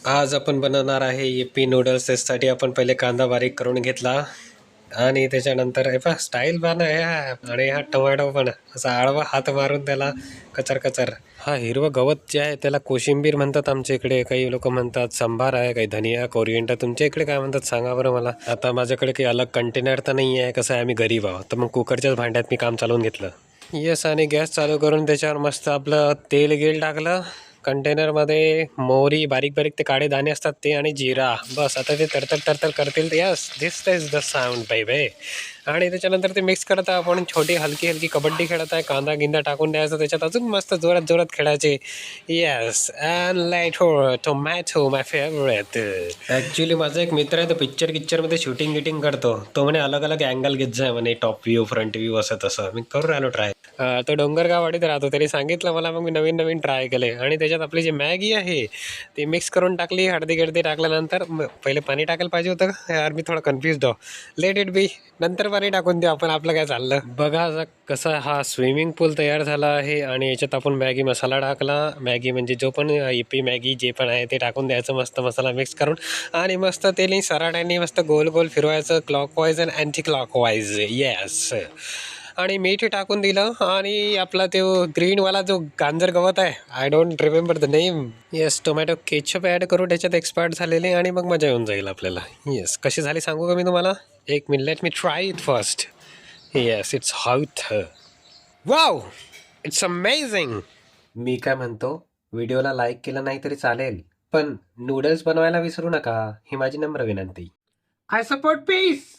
आज आपण बनवणार आहे यिप्पी नूडल्स. त्यासाठी आपण पहिले कांदा बारीक करून घेतला आणि त्याच्यानंतर हे पहा स्टाईल पण आहे आणि हा टोमॅटो पण असा आडवा हात मारून त्याला कचर कचर. हा हिरवं गवत जे आहे त्याला कोशिंबीर म्हणतात आमच्या इकडे, काही लोक म्हणतात संभार आहे, काही धनिया कोरिएंडर. तुमच्या इकडे काय म्हणतात सांगा बरं मला. आता माझ्याकडे काही अलग कंटेनर तर नाही आहे, कसं आहे आम्ही गरीब आहोत, तर मग कुकरच्याच भांड्यात मी काम चालवून घेतलं. येस, आणि गॅस चालू करून त्याच्यावर मस्त आपलं तेल गेल टाकलं. कंटेनरमध्ये मोहरी, बारीक बारीक ते काळे दाणे असतात ते, आणि जिरा. बस आता ते तरतर तरतर करतील. Yes, this is the sound बाई. आणि त्याच्यानंतर ते मिक्स करत आहे आपण. छोटी हलकी हलकी कबड्डी खेळत आहे. कांदा गिंदा टाकून द्यायचं त्याच्यात, अजून मस्त जोरात जोरात खेळायचे. Yes, and light tomato my favourite. Actually माझा एक मित्र आहे, तो पिक्चरमध्ये शूटिंग गिटिंग करतो. तो म्हणे अलग अलग अँगल घेत जाय म्हणे, टॉप व्ह्यू, फ्रंट व्ह्यू, असं तसं. मी करून राहिलो ट्राय. तो डोंगरगाववाडीत राहतो, त्याने सांगितलं मला, मग मी नवीन नवीन ट्राय केले. आणि त्याच्यात आपली जी मॅगी आहे ती मिक्स करून टाकली. हळदी गिळदी टाकल्यानंतर पहिले पाणी टाकायला पाहिजे होतं का यार, मी थोडा कन्फ्युज हो. लेट इट बी, नंतर पाणी टाकून देऊ आपण. आपलं काय चाललं बघा. आता कसा हा स्विमिंग पूल तयार झाला आहे आणि याच्यात आपण मॅगी मसाला टाकला. मॅगी म्हणजे जो पण इपी मॅगी जे पण आहे ते टाकून द्यायचं, मस्त मसाला मिक्स करून. आणि मस्त तेली सराट्यांनी मस्त गोल गोल फिरवायचं, clockwise and anti clockwise. Yes, आणि मीठ टाकून दिलं. आणि आपला तो ग्रीनवाला जो गांजर गवत आहे, I don't remember the name. Yes, tomato ketchup add करून त्याच्यात एक्सपायर्ड झालेले, आणि मग मजा येऊन जाईल आपल्याला. येस, कशी झाली सांगू का मी तुम्हाला. एक minute, let me try it first. Yes, it's hot. Wow, it's amazing. मी काय म्हणतो, व्हिडिओला लाईक केलं नाही तरी चालेल, पण नूडल्स बनवायला विसरू नका, ही माझी नम्र विनंती. I support piece.